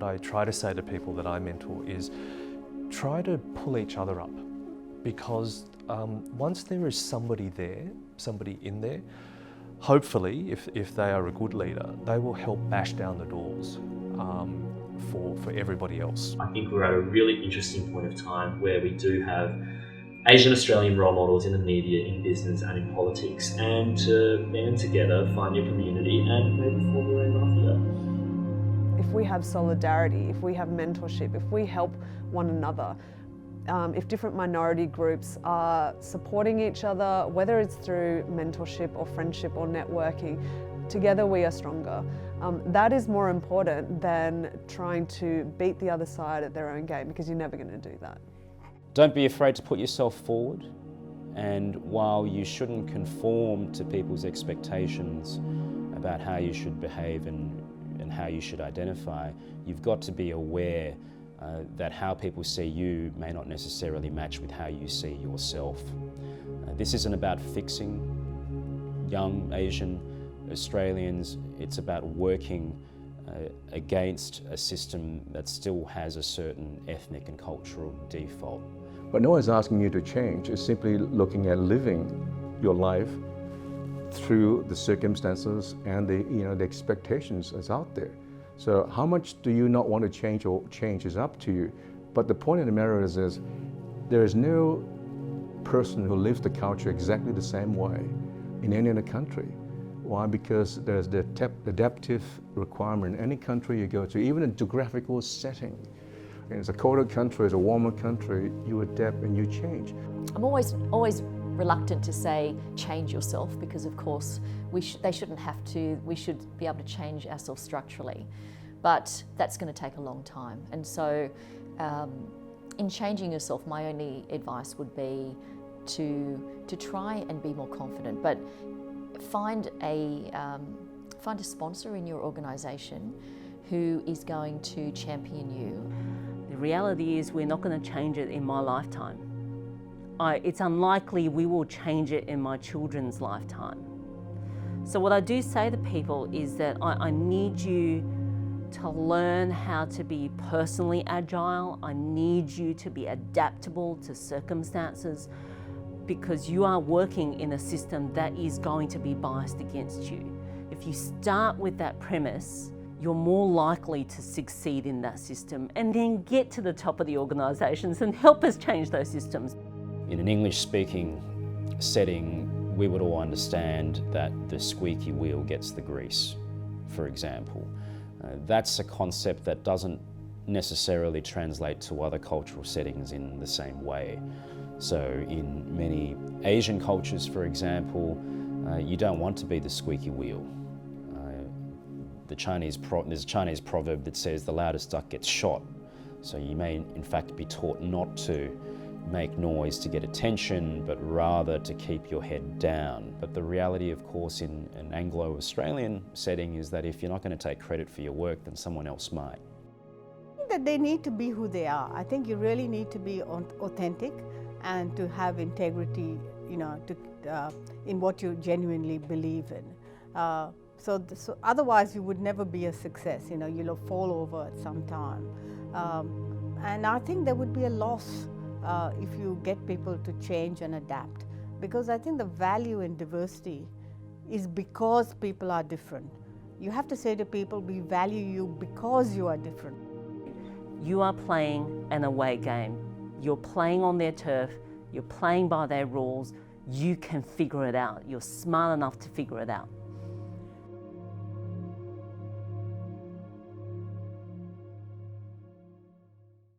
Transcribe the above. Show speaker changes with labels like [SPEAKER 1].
[SPEAKER 1] what I try to say to people that I mentor is try to pull each other up, because once there is somebody in there, hopefully, if they are a good leader, they will help bash down the doors for everybody else.
[SPEAKER 2] I think we're at a really interesting point of time where we do have Asian Australian role models in the media, in business and in politics, and to band together, find your community and maybe form your own mafia.
[SPEAKER 3] If we have solidarity, if we have mentorship, if we help one another, if different minority groups are supporting each other, whether it's through mentorship or friendship or networking, together we are stronger. That is more important than trying to beat the other side at their own game, because you're never going to do that.
[SPEAKER 4] Don't be afraid to put yourself forward, and while you shouldn't conform to people's expectations about how you should behave and how you should identify, you've got to be aware that how people see you may not necessarily match with how you see yourself. This isn't about fixing young Asian Australians, it's about working against a system that still has a certain ethnic and cultural default.
[SPEAKER 5] But no one's asking you to change, it's simply looking at living your life through the circumstances and the expectations that's out there. So how much do you not want to change, or change is up to you. But the point of the matter is there is no person who lives the culture exactly the same way in any other country. Why? Because there's the adaptive requirement in any country you go to, even a geographical setting. And it's a colder country, it's a warmer country, you adapt and you change.
[SPEAKER 6] I'm always reluctant to say change yourself, because of course they shouldn't have to. We should be able to change ourselves structurally, but that's going to take a long time. And so in changing yourself, my only advice would be to try and be more confident, but find a sponsor in your organisation who is going to champion you.
[SPEAKER 7] The reality is we're not going to change it in my lifetime. It's unlikely we will change it in my children's lifetime. So what I do say to people is that I need you to learn how to be personally agile. I need you to be adaptable to circumstances, because you are working in a system that is going to be biased against you. If you start with that premise, you're more likely to succeed in that system and then get to the top of the organisations and help us change those systems.
[SPEAKER 4] In an English-speaking setting, we would all understand that the squeaky wheel gets the grease, for example. That's a concept that doesn't necessarily translate to other cultural settings in the same way. So in many Asian cultures, for example, you don't want to be the squeaky wheel. There's a Chinese proverb that says the loudest duck gets shot. So you may in fact be taught not to make noise to get attention, but rather to keep your head down. But the reality, of course, in an Anglo-Australian setting is that if you're not going to take credit for your work, then someone else might.
[SPEAKER 8] I think that they need to be who they are. I think you really need to be authentic and to have integrity, in what you genuinely believe in. So otherwise you would never be a success, you'll fall over at some time. And I think there would be a loss if you get people to change and adapt, because I think the value in diversity is because people are different. You have to say to people, we value you because you are different.
[SPEAKER 7] You are playing an away game. You're playing on their turf, you're playing by their rules, you can figure it out. You're smart enough to figure it out.